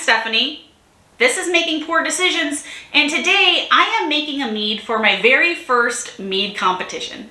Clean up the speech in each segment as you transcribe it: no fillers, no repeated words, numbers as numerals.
Stephanie. This is Making Poor Decisions, and today I am making a mead for my very first mead competition.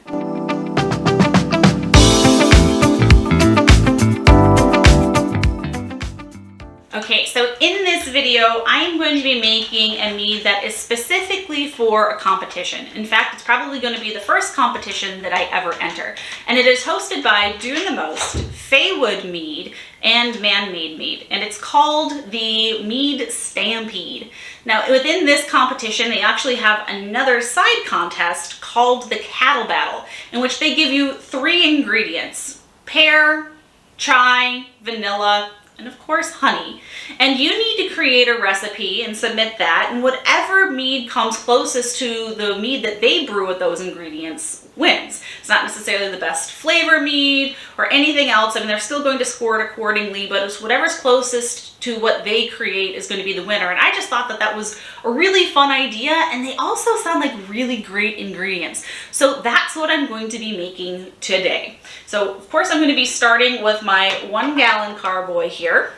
Okay, so in this video, I am going to be making a mead that is specifically for a competition. In fact, it's probably going to be the first competition that I ever enter. And it is hosted by Doing the Most, Faywood Mead, and Man-Made Mead. And it's called the Mead Stampede. Now, within this competition, they actually have another side contest called the Cattle Battle, in which they give you 3 ingredients: pear, chai, vanilla, and of course honey. And you need to create a recipe and submit that, and whatever mead comes closest to the mead that they brew with those ingredients wins. It's not necessarily the best flavor mead or anything else. I mean, they're still going to score it accordingly, but it's whatever's closest to what they create is going to be the winner. And I just thought that that was a really fun idea, and they also sound like really great ingredients. So that's what I'm going to be making today. So of course I'm going to be starting with my 1 gallon carboy here.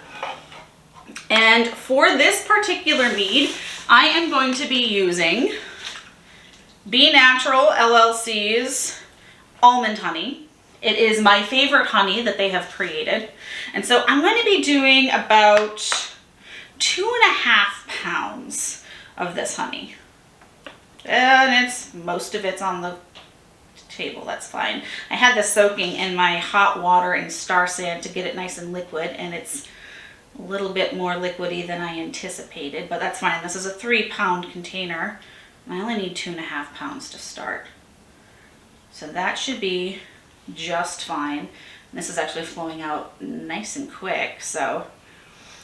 And for this particular mead, I am going to be using Be Natural LLC's almond honey. It is my favorite honey that they have created. And so I'm going to be doing about 2.5 pounds of this honey. And most of it's on the table, that's fine. I had this soaking in my hot water and star sand to get it nice and liquid, and it's a little bit more liquidy than I anticipated, but that's fine. This is a 3-pound container. I only need 2.5 pounds to start. So that should be just fine. And this is actually flowing out nice and quick, so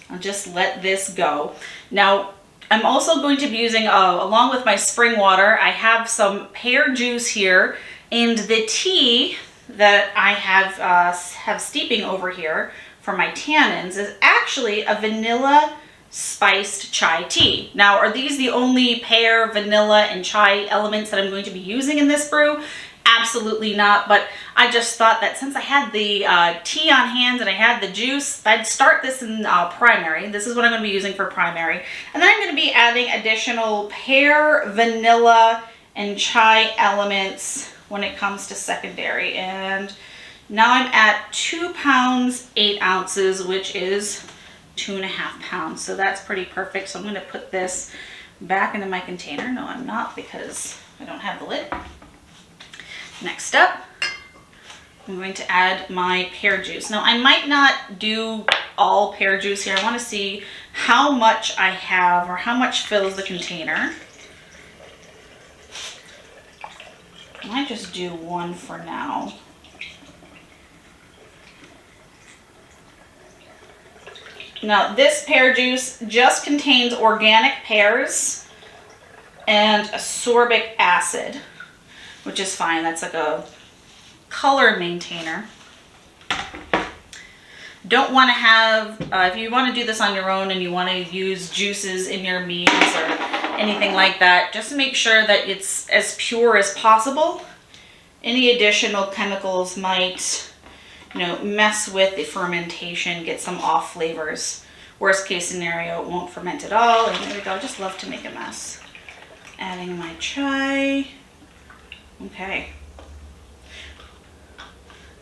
I'll just let this go. Now, I'm also going to be using, along with my spring water, I have some pear juice here, and the tea that I have steeping over here for my tannins is actually a vanilla spiced chai tea. Now, are these the only pear, vanilla, and chai elements that I'm going to be using in this brew? Absolutely not, but I just thought that since I had the tea on hand and I had the juice, I'd start this in primary. This is what I'm going to be using for primary. And then I'm going to be adding additional pear, vanilla, and chai elements when it comes to secondary. And now I'm at 2 pounds, 8 ounces, which is 2.5 pounds. So that's pretty perfect. So I'm going to put this back into my container. No, I'm not, because I don't have the lid. Next up, I'm going to add my pear juice. Now, I might not do all pear juice here. I want to see how much I have, or how much fills the container. I might just do 1 for now. Now, this pear juice just contains organic pears and ascorbic acid, which is fine. That's like a color maintainer. Don't want to have, if you want to do this on your own and you want to use juices in your meads or anything like that, just make sure that it's as pure as possible. Any additional chemicals might, mess with the fermentation, get some off flavors. Worst case scenario, it won't ferment at all. And there we go. I just love to make a mess. Adding my chai. Okay.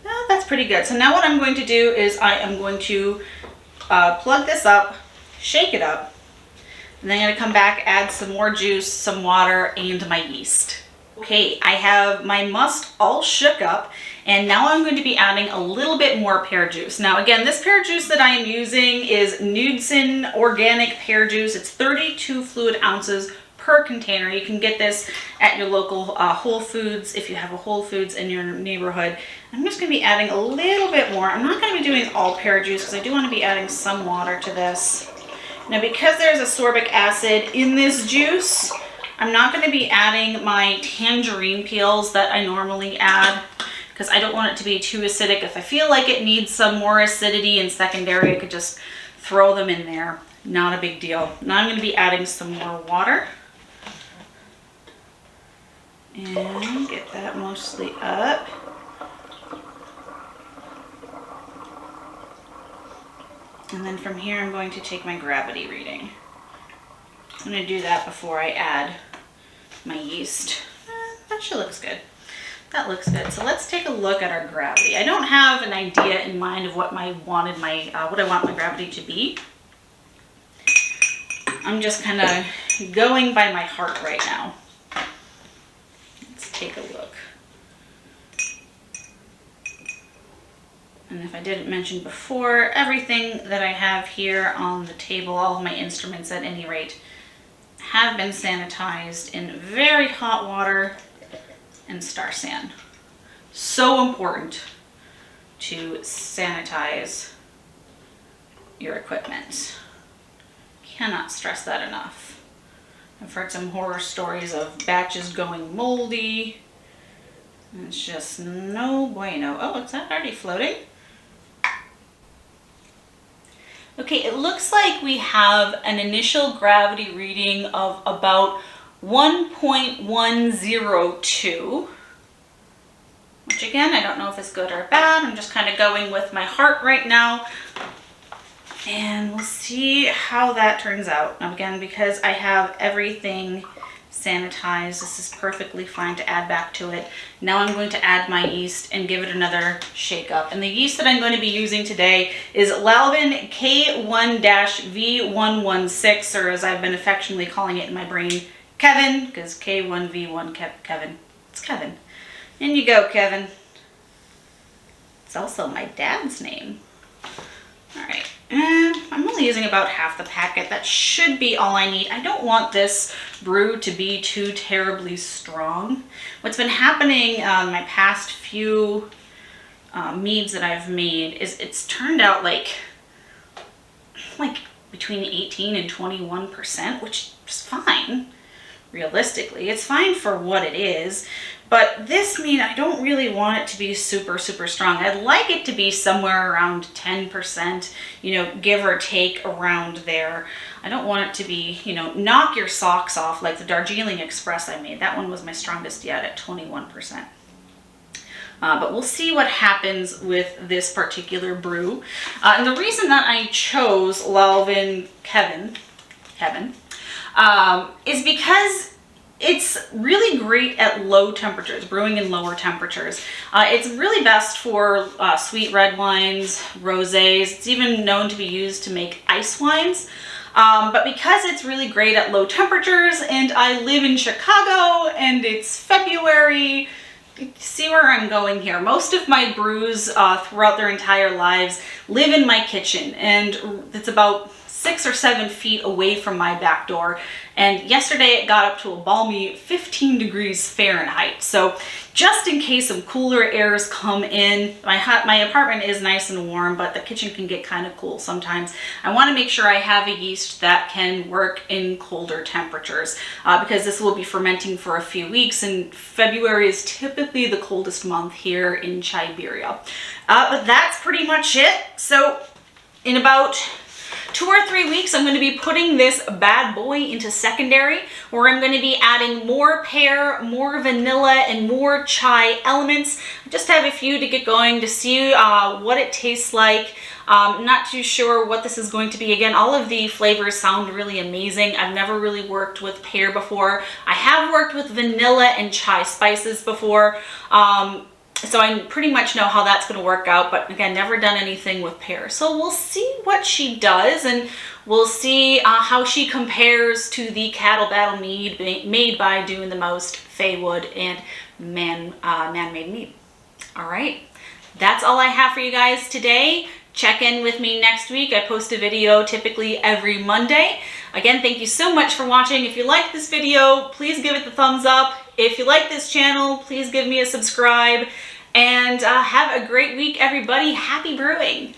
Well, that's pretty good. So now what I'm going to do is I am going to plug this up, shake it up, and then I'm going to come back, add some more juice, some water, and my yeast. Okay, I have my must all shook up, and now I'm going to be adding a little bit more pear juice. Now again, this pear juice that I am using is Knudsen organic pear juice. It's 32 fluid ounces per container. You can get this at your local Whole Foods if you have a Whole Foods in your neighborhood. I'm just going to be adding a little bit more. I'm not going to be doing all pear juice because I do want to be adding some water to this. Now, because there's ascorbic acid in this juice, I'm not going to be adding my tangerine peels that I normally add because I don't want it to be too acidic. If I feel like it needs some more acidity in secondary, I could just throw them in there. Not a big deal. Now I'm going to be adding some more water. And get that mostly up. And then from here, I'm going to take my gravity reading. I'm going to do that before I add my yeast. That sure looks good. That looks good. So let's take a look at our gravity. I don't have an idea in mind of what I want my gravity to be. I'm just kind of going by my heart right now. Let's take a look. And if I didn't mention before, everything that I have here on the table, all of my instruments at any rate, have been sanitized in very hot water and star san. So important to sanitize your equipment. Cannot stress that enough. I've heard some horror stories of batches going moldy. It's just no bueno. Oh, is that already floating? Okay, it looks like we have an initial gravity reading of about 1.102, which again, I don't know if it's good or bad. I'm just kind of going with my heart right now, and we'll see how that turns out. Now again, because I have everything sanitized, this is perfectly fine to add back to it. Now I'm going to add my yeast and give it another shake up. And the yeast that I'm going to be using today is Lalvin K1-V1116, or as I've been affectionately calling it in my brain, Kevin, because K1-V1 Kevin. It's Kevin. In you go, Kevin. It's also my dad's name. All right. And I'm only using about half the packet. That should be all I need. I don't want this brew to be too terribly strong. What's been happening in my past few meads that I've made is it's turned out like between 18 and 21%, which is fine. Realistically, it's fine for what it is, but this mead, I don't really want it to be super strong. I'd like it to be somewhere around 10%, you know, give or take around there. I don't want it to be, you know, knock your socks off like the Darjeeling Express I made. That one was my strongest yet at 21%. But we'll see what happens with this particular brew. And the reason that I chose Lalvin Kevin, is because it's really great at low temperatures, brewing in lower temperatures. It's really best for sweet red wines, rosés. It's even known to be used to make ice wines. But because it's really great at low temperatures, and I live in Chicago and it's February, see where I'm going here. Most of my brews throughout their entire lives live in my kitchen, and it's about 6 or 7 feet away from my back door. And yesterday it got up to a balmy 15 degrees Fahrenheit. So just in case some cooler airs come in, my apartment is nice and warm, but the kitchen can get kind of cool sometimes. I want to make sure I have a yeast that can work in colder temperatures because this will be fermenting for a few weeks, and February is typically the coldest month here in Siberia. But that's pretty much it. So in about 2 or 3 weeks, I'm going to be putting this bad boy into secondary, where I'm going to be adding more pear, more vanilla, and more chai elements. I just have a few to get going to see what it tastes like. Not too sure what this is going to be. Again, all of the flavors sound really amazing. I've never really worked with pear before. I have worked with vanilla and chai spices before. So I pretty much know how that's going to work out, but again, never done anything with pear. So we'll see what she does, and we'll see how she compares to the Cattle Battle mead made by Doing the Most, Faywood, and Man-Made Mead. All right, that's all I have for you guys today. Check in with me next week. I post a video typically every Monday. Again, thank you so much for watching. If you like this video, please give it the thumbs up. If you like this channel, please give me a subscribe. And have a great week, everybody. Happy brewing.